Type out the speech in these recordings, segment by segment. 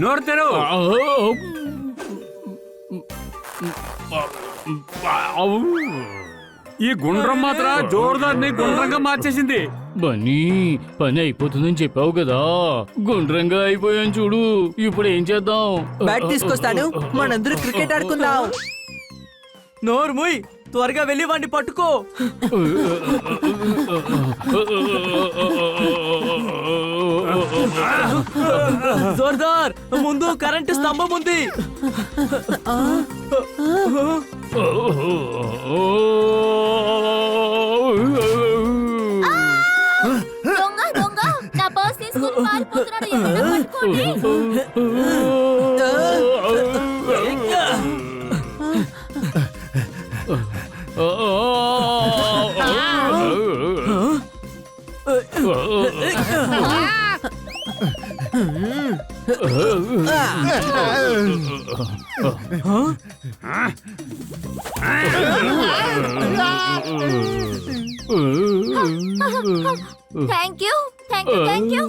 నోరు తెరు. ఈ గుండ్రం మాత్రం జోరుదార్ని గుండ్రంగా మార్చేసింది. బన్నీ పని అయిపోతుందని చెప్పావు కదా, గుండ్రంగా అయిపోయాను చూడు. ఇప్పుడు ఏం చేద్దాం? బ్యాట్ తీసుకొస్తాను, మనందరూ క్రికెట్ ఆడుకుందాం. నోరు ముయ్, త్వరగా వెళ్ళి వాడిని పట్టుకో. జోర్దార్, ముందు కరెంటు స్తంభం ఉంది. దొంగ దొంగ, నా పర్స్ తీసుకొని పారిపోతున్నాడు. ఎవరైనా పట్టుకోండి. Thank you, thank you, thank you.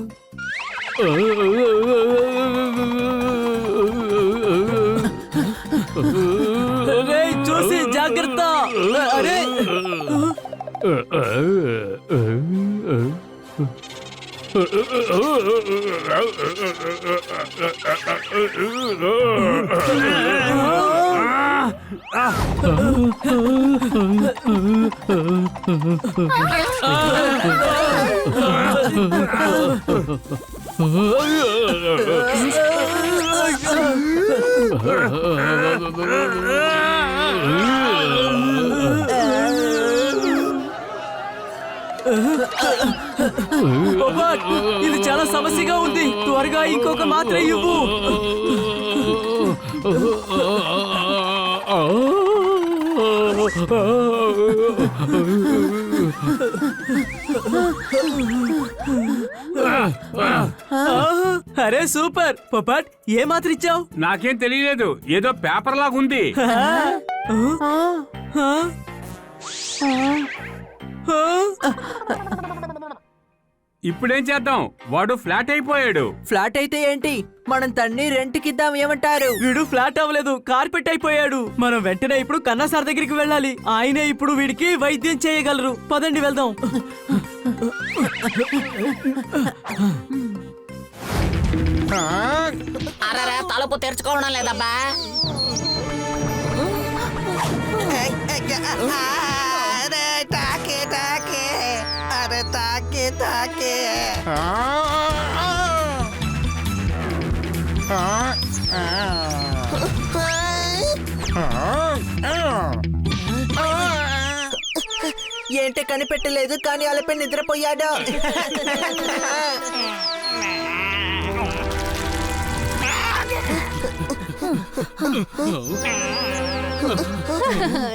చూసి జాగ్రత్త. అరే ఇది చాలా సమస్యగా ఉంది. త్వరగా ఇంకొక మాత్ర ఇవ్వు. అరే సూపర్ పొపట్, ఏ మాత్ర ఇచ్చావు? నాకేం తెలియలేదు, ఏదో పేపర్ లాగుంది. ఇప్పుడేం చేద్దాం? వాడు ఫ్లాట్ అయిపోయాడు. ఫ్లాట్ అయితే ఏంటి, మనం తన్ని రెంట్కిద్దాం, ఏమంటారు? వీడు ఫ్లాట్ అవ్వలేదు, కార్పెట్ అయిపోయాడు. మనం వెంటనే ఇప్పుడు కన్నా సార్ దగ్గరికి వెళ్ళాలి. ఆయనే ఇప్పుడు వీడికి వైద్యం చేయగలరు. పదండి వెళ్దాం. అరే తలుపు తెరుచుకోవడం లేదబ్బా. అరే తాకే తాకే, అరే తాకే తాకే. ఏంటి కనిపెట్టలేదు, కానీ అలపై నిద్రపోయాడు.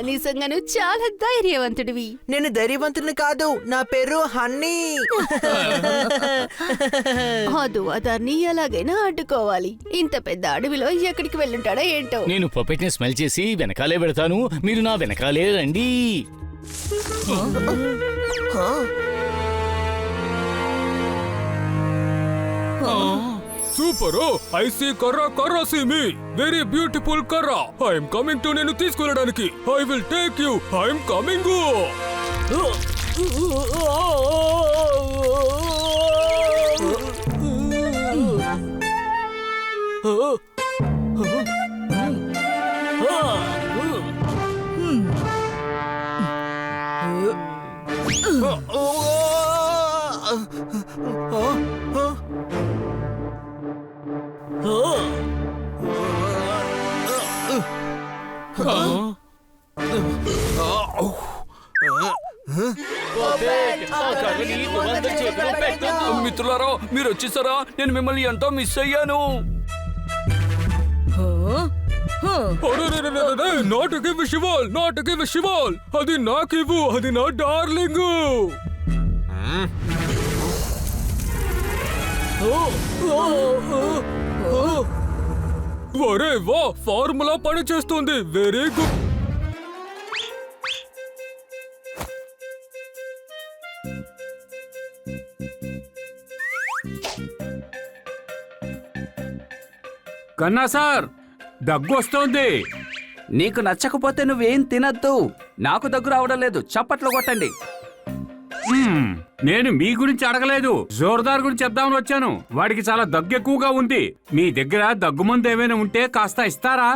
నిజంగాను చాలా ధైర్యవంతుడివి. నేను ధైర్యవంతుని కాదు, నా పేరు హన్నీ. దాన్ని ఎలాగైనా అడ్డుకోవాలి. ఇంత పెద్ద అడవిలో ఎక్కడికి వెళ్ళుంటాడో ఏంటో. నేను పపెట్ ని స్మెల్ చేసి వెనకాలే పెడతాను, మీరు నా వెనకాలే రండి. సూపర్! ఐ సీ కర్రా, కర్రా సీ మీ. వెరీ బ్యూటిఫుల్ కర్రా. ఐఎమ్ కమింగ్ టు నేను తీసుకెళ్ళడానికి. I will take you. I'm coming. మిత్రులారా, మీరు వచ్చేసారా? నేను మిమ్మల్ని ఎంతో మిస్ అయ్యాను. నాట్ గివ్ శివాల్, నాట్ గివ్ శివాల్. అది నాకివ్వు, అది నా డార్లింగ్. వరే వా, ఫార్ములా పని చేస్తుంది. Very good. కన్నా సార్ దగ్గు వస్తోంది. నీకు నచ్చకపోతే నువ్వేం తినద్దు. నాకు దగ్గు రావడం లేదు. చప్పట్లు కొట్టండి. నేను మీ గురించి అడగలేదు, జోర్దార్ గురించి చెప్దామని వచ్చాను. వాడికి చాలా దగ్గు ఎక్కువగా ఉంది. మీ దగ్గర దగ్గు మందు ఏమైనా ఉంటే కాస్త ఇస్తారా?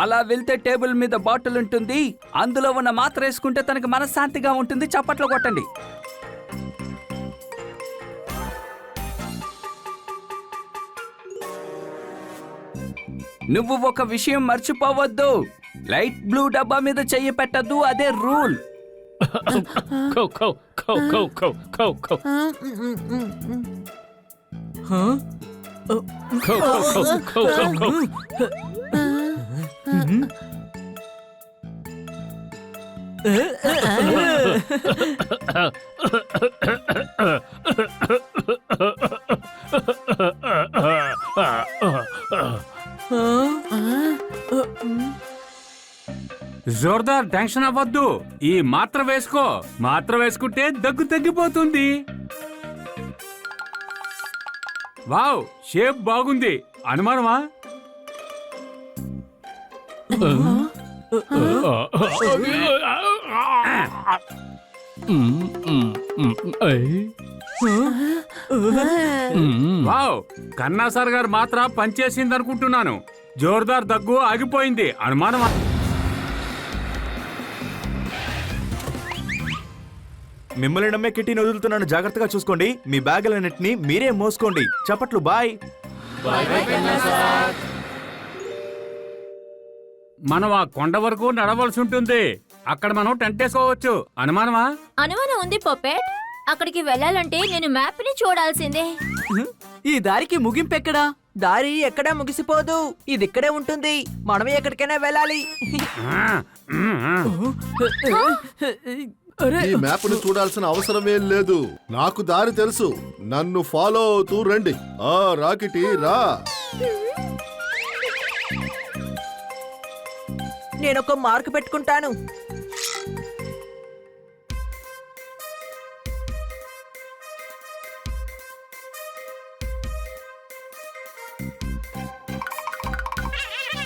అలా వెళ్తే టేబుల్ మీద బాటిల్ ఉంటుంది. అందులో ఉన్న మాత్ర వేసుకుంటే తనకి మనశ్శాంతిగా ఉంటుంది. చప్పట్లు కొట్టండి. నువ్వు ఒక విషయం మర్చిపోవద్దు. లైట్ బ్లూ డబ్బా మీద చెయ్యి పెట్టద్దు. అదే రూల్. ఖౌ ఖౌ ఖౌ ఖౌ ఖౌ ఖౌ ఖౌ ఖౌ ఖౌ ఖౌ ఖౌ. జోర్దార్ టెన్షన్ అవ్వద్దు. ఈ మాత్ర వేసుకో. మాత్ర వేసుకుంటే దగ్గు తగ్గిపోతుంది. వావ్, షేప్ బాగుంది. అనుమానమా? వావ్, కన్నా సార్ గారు మాత్ర పనిచేసింది అనుకుంటున్నాను. జోర్దార్ దగ్గు ఆగిపోయింది. అనుమానమా? మిమ్మల్ని నమ్మే కిట్టిని వదులుతున్నాను. జాగ్రత్తగా చూసుకోండి. మీ బ్యాగులన్నింటినీ మీరే మోసుకోండి. చప్పట్లు. బాయ్. మనం ఆ కొండ వరకు నడవలసి ఉంటుంది. అక్కడ మనం టెంట్ వేసుకోవచ్చు. అనుమానమా? అనుమానం ఉంది పొప్పెట్. అక్కడికి వెళ్ళాలంటే నేను మ్యాప్ ని చూడాల్సిందే. ఈ దారికి ముగింపెక్కడా? దారి ఎక్కడా ముగిసిపోదు. ఇది ఇక్కడే ఉంటుంది. మనమే ఎక్కడికైనా వెళ్ళాలి. ఈ మ్యాప్ ను చూడాల్సిన అవసరమేం లేదు. నాకు దారి తెలుసు. నన్ను ఫాలో అవుతూ రండి. రాకిటి రా. నేనొక మార్క్ పెట్టుకుంటాను.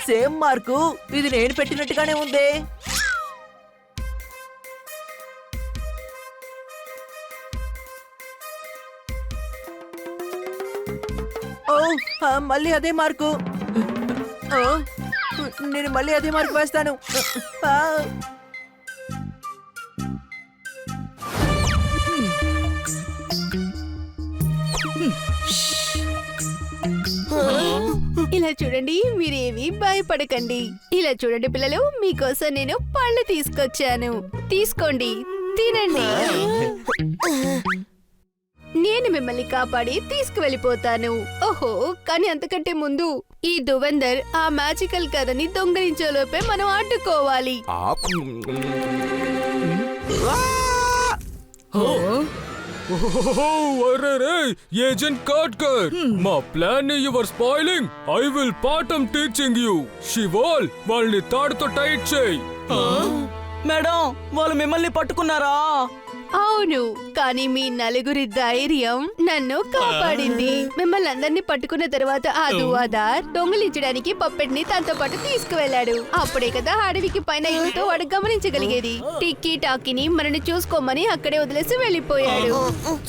Same mark. ఇది నేను పెట్టినట్టుగానే ఉంది. మళ్ళీ అదే మార్కు. నేను మళ్ళీ అదే మార్కు వేస్తాను. ఇలా చూడండి, మీరేమి భయపడకండి. ఇలా చూడండి పిల్లలు, మీకోసం నేను పళ్ళు తీసుకొచ్చాను. తీసుకోండి, తినండి. నేను మిమ్మల్ని కాపాడి తీసుకువెళ్ళిపోతాను. ఓహో, కానీ అంతకంటే ముందు ఈ దువందర్ ఆ మ్యాజికల్ కథని దొంగలించేలోపే మనం అడ్డుకోవాలి. ఏజెంట్ కార్డ్కర్, మా ప్లాన్ ని you are spoiling. I will పాఠం టీచింగ్ యు. శివాల్, వాళ్ళని తాడుతో టైట్ చేయి. మేడం, వాళ్ళు మిమ్మల్ని పట్టుకున్నారా? అవును, కానీ మీ నలుగురి ధైర్యం నన్ను కాపాడింది. మిమ్మల్ని అందరినీ పట్టుకున్న తర్వాత ఆ దువాదార్ దొంగిలించడానికి పప్పెట్ ని తనతో పాటు తీసుకువెళ్ళాడు. అప్పుడే కదా అడవికి పైన ఇల్లుతో వాడు గమనించగలిగేది. టిక్కీ టాకీని మనని చూసుకోమని అక్కడే వదిలేసి వెళ్ళిపోయాడు.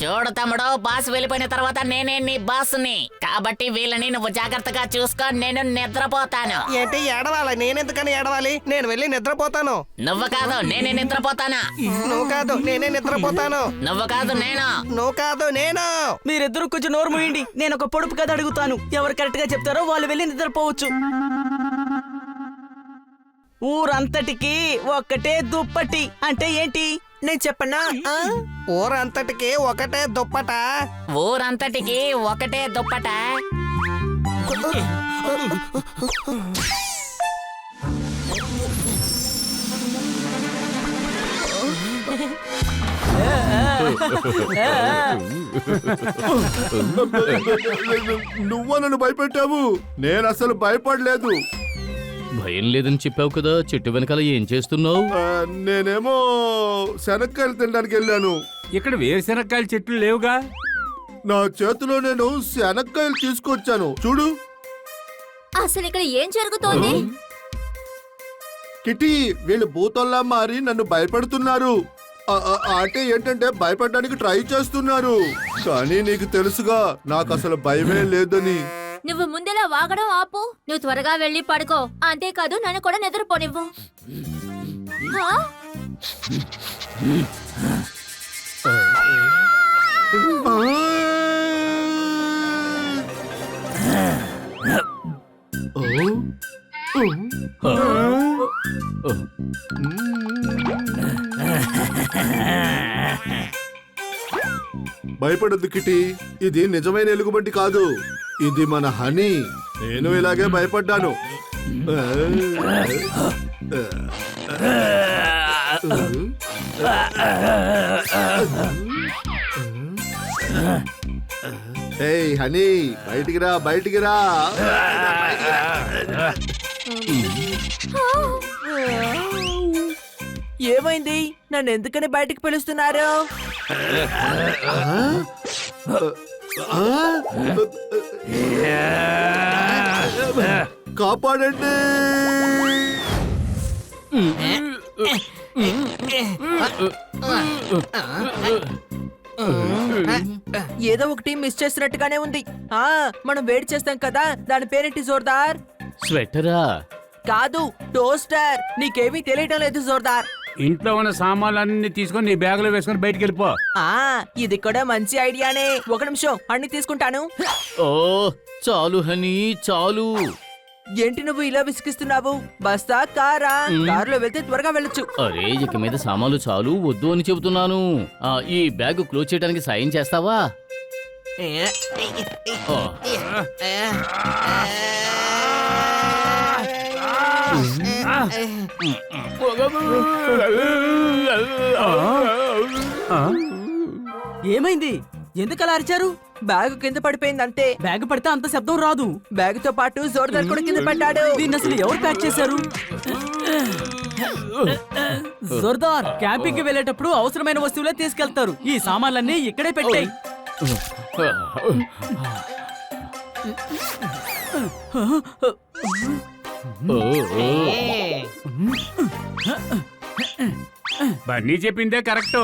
చూడు తమ్ముడు, బాస్ వెళ్ళిపోయిన తర్వాత నేనే నీ బాస్ ని. కాబట్టి వీళ్ళని నువ్వు జాగ్రత్తగా చూసుకో. నేను నిద్రపోతాను. ఏంటి ఏడవాలి? నేనెందుకని ఏడవాలి? నేను వెళ్ళి నిద్రపోతాను. నువ్వు కాదు, నేనే నిద్రపోతానా? నువ్వు కాదు, నేనే నిద్రపోతాను. నువ్వు కాదు, నేను. నువ్వు కాదు, నేను. మీరిద్దరు కొంచెం నోరు మూయండి. నేను ఒక పొడుపు కథ అడుగుతాను. ఎవరు కరెక్ట్ గా చెప్తారో వాళ్ళు వెళ్ళి నిద్రపోవచ్చు. ఊరంతటికి ఒక్కటే దుప్పటి అంటే ఏంటి? నేను చెప్పనా? ఊరంతటికి ఒకటే దుప్పట. ఊరంతటికి ఒకటే దుప్పట. నువ్వు నన్ను భయపెట్టావు. నేను అసలు భయపడలేదు. భయం లేదని చెప్పావు కదా, చెట్టు వెనకాల ఏం చేస్తున్నావు? నేనేమో శనక్కాయలు తినడానికి వెళ్ళాను. ఇక్కడ వేరుశెనక్కాయల చెట్లు లేవుగా. నా చేతిలో నేను శనక్కాయలు తీసుకొచ్చాను. చూడు. అసలు ఇక్కడ ఏం జరుగుతోంది? కిటి వీళ్ళు భూతల్లా మారి నన్ను భయపెడుతున్నారు. అంటే ఏంటంటే భయపడడానికి ట్రై చేస్తున్నారు. కానీ నీకు తెలుసుగా నాకు అసలు భయమే లేదని. నువ్వు ముందెలా వాగడం ఆపు. నువ్వు త్వరగా వెళ్ళి పడుకో. అంతేకాదు నన్ను కూడా నిద్రపోనివ్వు. హా? భయపడద్దు కిటి, ఇది నిజమైన ఎలుగుబంటి కాదు, ఇది మన హనీ. నేను ఇలాగే భయపడ్డాను. ఏయ్ హనీ, బయటికి రా, బయటికి రా. ఏమైంది? నన్ను ఎందుకని బయటికి పిలుస్తున్నారు? కాపాడండి. ఏదో ఒకటి మిస్ చేసినట్టుగానే ఉంది. మనం వేడి చేస్తాం కదా, దాని పేరేంటి జోర్దార్? స్వెటరా? కాదు, టోస్టర్. నీకేమీ తెలియటం లేదు జోర్దార్. ఇంట్లో ఉన్న సామాన్లన్నీ తీసుకొని నీ బ్యాగ్ లో వేసుకొని బయటికి వెళ్ళిపో. ఇది కూడా మంచి ఐడియానే. ఒక నిమిషం, అన్ని తీసుకుంటాను. ఓ చాలు హనీ, చాలు. ఏంటి నువ్వు ఇలా విసిగిస్తున్నావు? బస్తా కారా? కారులో వెళ్తే త్వరగా వెళ్ళొచ్చు. అరే ఇక మీద సామాన్లు చాలు, వద్దు అని చెబుతున్నాను. ఈ బ్యాగ్ క్లోజ్ చేయడానికి సాయం చేస్తావా? ఏమైంది? ఎందుకలా అరిచారు? బ్యాగ్ కింద పడిపోయింది అంతే. బ్యాగ్ పడితే అంత శబ్దం రాదు. బ్యాగ్ తో పాటు జోర్దార్ కూడా కింద పడ్డాడు. దీన్ని అసలు ఎవరు ప్యాక్ చేశారు? జోర్దార్, క్యాంపింగ్ కి వెళ్ళేటప్పుడు అవసరమైన వస్తువులే తీసుకెళ్తారు. ఈ సామాన్లన్నీ ఇక్కడే పెట్టాయి. బన్నీ చెప్పిందే కరెక్ట్.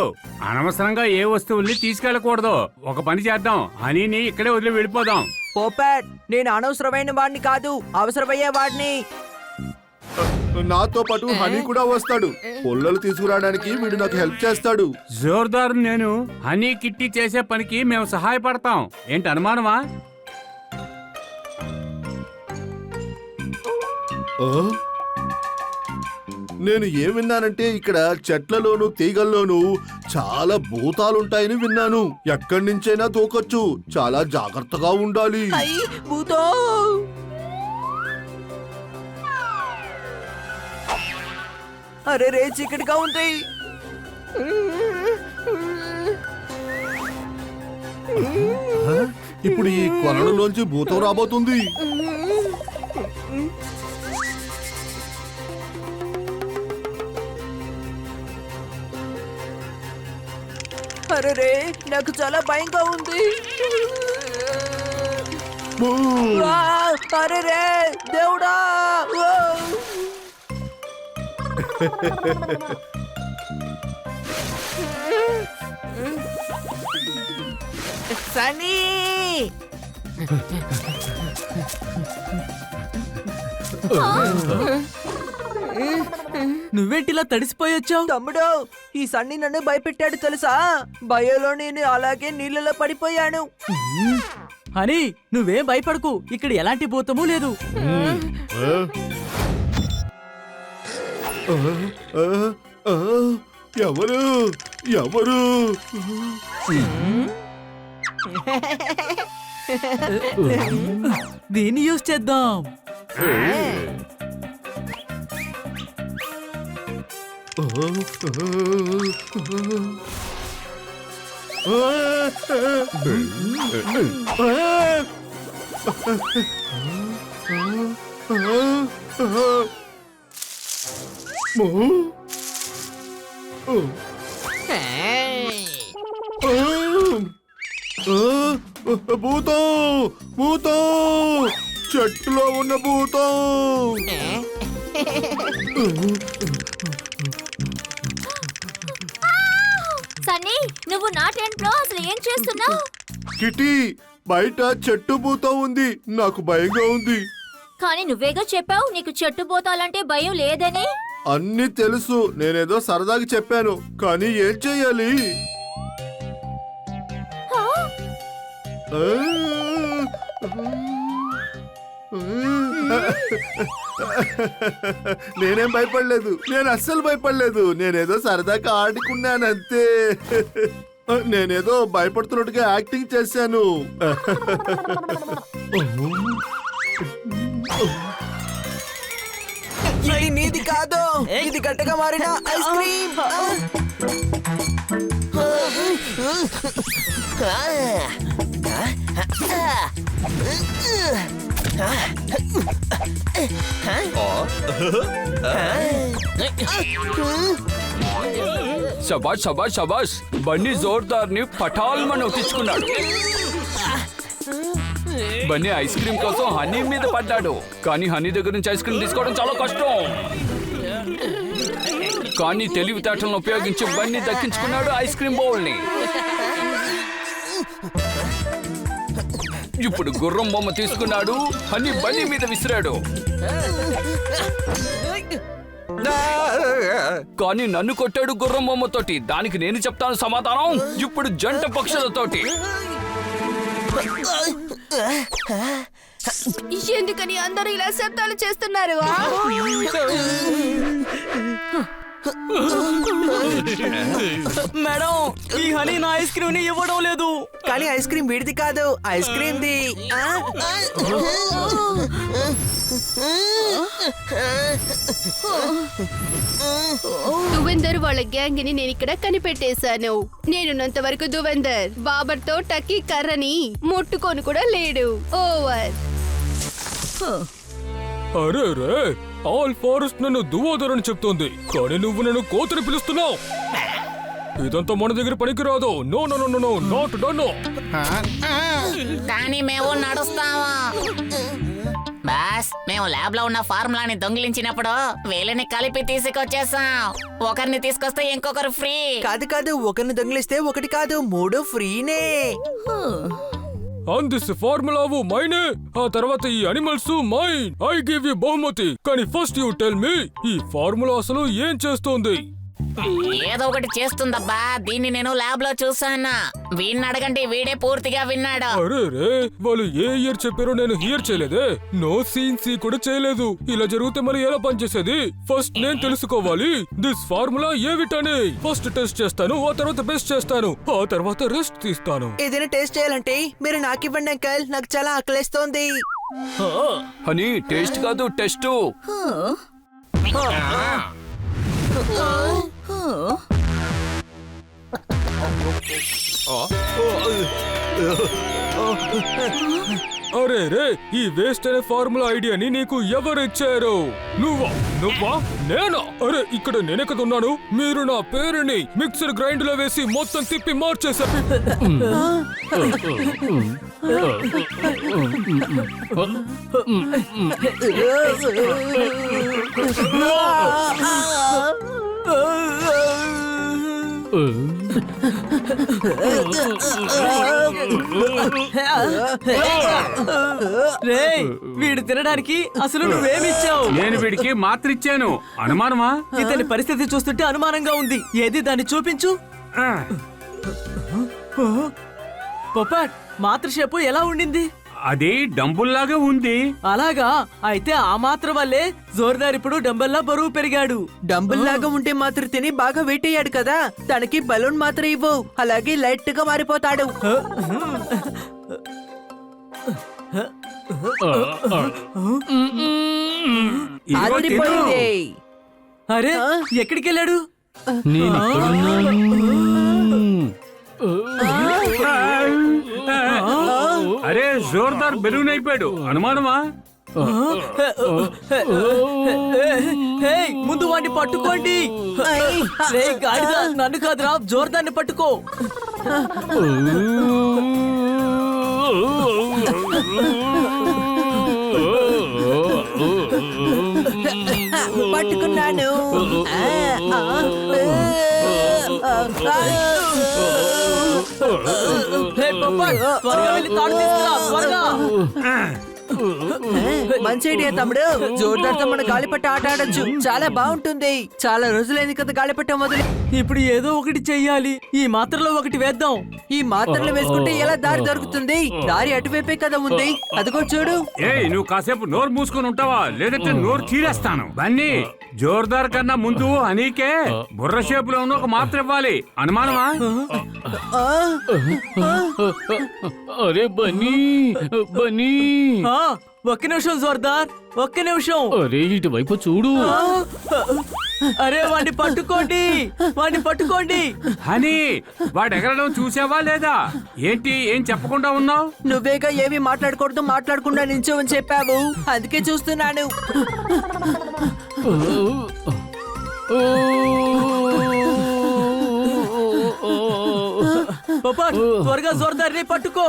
అనవసరంగా ఏ వస్తువుల్ని తీసుకెళ్ళకూడదు. ఒక పని చేద్దాం, హనీని ఇక్కడే వదిలి వెళ్ళిపోదాం. పోపాట్, నేను అనవసరమైన వాడిని కాదు, అవసరమయ్యే వాడిని. నాతో పాటు హనీ కూడా వస్తాడు. పొల్లలు తీసుకురావడానికి వీడు నాకు హెల్ప్ చేస్తాడు. జోర్దార్ నేను హనీ కిట్టి చేసే పనికి మేము సహాయపడతాం. ఏంటి అనుమానమా? నేను ఏం విన్నానంటే ఇక్కడ చెట్లలోను తీగల్లోనూ చాలా భూతాలుంటాయని విన్నాను. ఎక్కడి నుంచైనా దూకొచ్చు, చాలా జాగ్రత్తగా ఉండాలి. భూతో అరే రే, చీకటిగా ఉంది. ఇప్పుడు ఈ కొలనులోంచి భూతం రాబోతుంది. అరే రే, నాకు చాలా భయంగా ఉంది. అరే రే దేవుడా! సన్నీ, నువ్వేంటిలా తడిసిపోయొచ్చావు? తమ్ముడు, ఈ సన్నీ నన్ను భయపెట్టాడు తెలుసా? భయంలో నేను అలాగే నీళ్ళలో పడిపోయాను. హనీ, నువ్వేం భయపడకు, ఇక్కడ ఎలాంటి భూతమూ లేదు. ఎవరు ఎవరు? దీన్ని యూజ్ చేద్దాం. భూతం భూతం చెట్టులో ఉన్న భూతం. సన్నీ, నువ్వు నా టెంట్ లో అసలు ఏం చేస్తున్నావు? కిటీ, బయట చెట్టు భూతం ఉంది, నాకు భయంగా ఉంది. కానీ నువ్వేగా చెప్పావు నీకు చెట్టు పోతాలంటే భయం లేదని. అన్నీ తెలుసు, నేనేదో సరదాగా చెప్పాను, కానీ ఏం చెయ్యాలి? హా? నేనేం భయపడలేదు, నేను అస్సలు భయపడలేదు, నేనేదో సరదాగా ఆడుకున్నానంతే. నేనేదో భయపడుతున్నట్టుగా యాక్టింగ్ చేశాను. ఇది నీది కాదు, ఇది గడ్డగా మారిన ఐస్ క్రీమ్. శబాష్ శబాష్ శబాష్, బన్నీ జోర్దార్ ని పటాల్ మన ఒట్టించుకున్నాడు. బన్నీ ఐస్ క్రీమ్ కోసం హనీ మీద పడ్డాడు, కానీ హనీ దగ్గర నుంచి ఐస్ క్రీమ్ తీసుకోవడం చాలా కష్టం. కానీ తెలివితేటలను ఉపయోగించి బన్నీ దక్కించుకున్నాడు ఐస్ క్రీమ్ బౌల్ ని. ఇప్పుడు గుర్రం బొమ్మ తీసుకున్నాడు, హనీ బన్నీ మీద విసిరాడు. కానీ నన్ను కొట్టాడు గుర్రం బొమ్మతోటి, దానికి నేను చెప్తాను సమాధానం. ఇప్పుడు జంట పక్షులతోటి. ఎందుకని అందరూ ఇలా శబ్దాలు చేస్తున్నారు? మేడం, ఈ హనీ నా ఐస్ క్రీమ్ ని ఇవ్వడం లేదు. కానీ ఐస్ క్రీమ్ వీడిది కాదు, ఐస్ క్రీమ్ ది. దువెందర్ వాళ్ళ గ్యాంగ్ ని నేను ఇక్కడ కనిపెట్టేశాను. నేనున్నంత వరకు దువెందర్ బాబర్ తో టక్కీ కర్రని ముట్టుకొని కూడా లేడు. ఓవర్. అరే రే, ఆల్ ఫారెస్ట్ నన్ను దువోదర్ అని చెప్తోంది, కానీ నువ్వు నన్ను కోతని పిలుస్తున్నావు. ఇదంతా మన దగ్గర పనికిరాదు. No no no no, not done. కానీ మేము నడుస్తాము. బాస్, మేము ల్యాబ్ లో ఉన్న ఫార్ములాని దొంగిలించినప్పుడు వీళ్ళని కలిపి తీసుకొచ్చేసాం. ఒకరిని తీసుకొస్తే ఇంకొకరు ఫ్రీ. కాదు కాదు, ఒకరిని దొంగిలిస్తే ఒకటి కాదు, 3 ఫ్రీనే. అండ్ దిస్ ఫార్ములావు మైనే, ఆ తర్వాత ఈ animals mine. I give you బహుమతి. కానీ ఫస్ట్ యు టెల్ మీ, ఈ ఫార్ములా అసలు ఏం చేస్తోంది? ఏదో ఒకటి చేస్తుందబ్బా. దీన్ని నేను ల్యాబ్ లో చూసాను. వీడిని అడగండి, వీడే పూర్తిగా విన్నాడు. అరే రే, వాళ్ళు ఏ ఇయర్ చెప్పారో నేను హియర్ చేయలేదే. నో సీన్ సి కూడా చేయలేదు. ఇలా జరిగితే మరి ఎలా పనిచేసేది? ఫస్ట్ నేను తెలుసుకోవాలి దిస్ ఫార్ములా ఏమిటని. ఫస్ట్ టెస్ట్ చేస్తాను, ఆ తర్వాత బెస్ట్ చేస్తాను, ఆ తర్వాత రెస్ట్ తీస్తాను. ఏదైనా టేస్ట్ చేయాలంటే మీరు నాకు ఇవ్వండి అంకల్, నాకు చాలా ఆకలేస్తోంది. హనీ, టేస్ట్ కాదు టెస్ట్. అరే రే, ఈ వేస్ట్ అనే ఫార్ములా ఐడియాని నీకు ఎవరిచ్చారు? నువ్వా? నువ్వా? నేనా? అరే, ఇక్కడ నేనే కదా ఉన్నాను. మీరు నా పేరుని మిక్సర్ గ్రైండ్ లో వేసి మొత్తం తిప్పి మార్చేసారు. రేయ్, వీడు తినడానికి అసలు నువ్వేమిచ్చావు? నేను వీడికి మాత్ర ఇచ్చాను. అనుమానమా? ఇతని పరిస్థితి చూస్తుంటే అనుమానంగా ఉంది. ఏది దాన్ని చూపించు. పొపాట్, మాత్ర షేపు ఎలా ఉండింది? అది డంబుల్లాగా ఉంది. అలాగా? అయితే ఆ మాత్ర వల్లే జోర్దార్ ఇప్పుడు డంబల్లా బరువు పెరిగాడు. డంబుల్ లాగా ఉంటే మాత్రం తిని బాగా వెయిట్ అయ్యాడు కదా, తనకి బలూన్ మాత్రం ఇవ్వు, అలాగే లైట్ గా మారిపోతాడు. అదిరిపోయింది. అరే, ఎక్కడికి వెళ్ళాడు? అరే, జోర్దార్ బెలూన్ అయిపోయాడు. అనుమానమా? ముందు వాడిని పట్టుకోండి. గాడిద, నన్ను కాదురా, జోర్దాన్ని పట్టుకో. హే పప్పట్, త్వరగా వెళ్ళి తాడు తీసుకురా, త్వరగా. మంచి ఐడియా తమ్ముడు. జోర్దార్తో మన గాలిపట ఆట ఆడొచ్చు. చాలా బాగుంటుంది. చాలా రోజులైంది కదా గాలిపట మొదలు. ఇప్పుడు ఏదో ఒకటి చెయ్యాలి. ఈ మాత్రలో ఒకటి వేద్దాం. ఈ మాత్రలు వేసుకుంటే ఎలా దారి దొరుకుతుంది? దారి అటువైపే కదా ఉంది. అదిగో చూడు. ఏయ్ నువ్వు కాసేపు నోరు మూసుకొని ఉంటావా, లేదంటే నోరు చీరేస్తాను. బన్నీ, జోర్దార్ కన్నా ముందు హనీకే బుర్ర షేపులో ఉన్న ఒక మాత్ర ఇవ్వాలి. అనుమానమా? అరే బన్నీ, బన్నీ. ఒక్క నిమిషం జోర్దార్, ఒక్క నిమిషం. అరే ఇటువైపు చూడు. అరే వాడిని పట్టుకోండి, వాడిని పట్టుకోండి. హనీ, వాడు ఎగరడం చూసావా లేదా? ఏంటి ఏం చెప్పకుండా ఉన్నావు? నువ్వేగా ఏమి మాట్లాడకూడదు, మాట్లాడకుండా నించోవని చెప్పావు. అందుకే చూస్తున్నాను. పప్పట్, త్వరగా జోర్దార్ని పట్టుకో.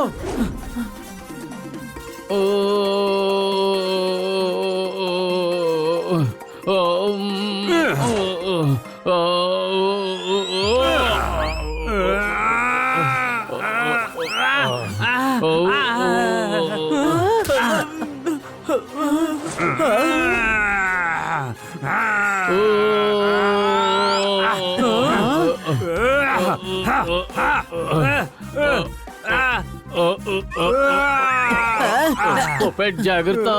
పప్పెట్ జాగ్రత్త.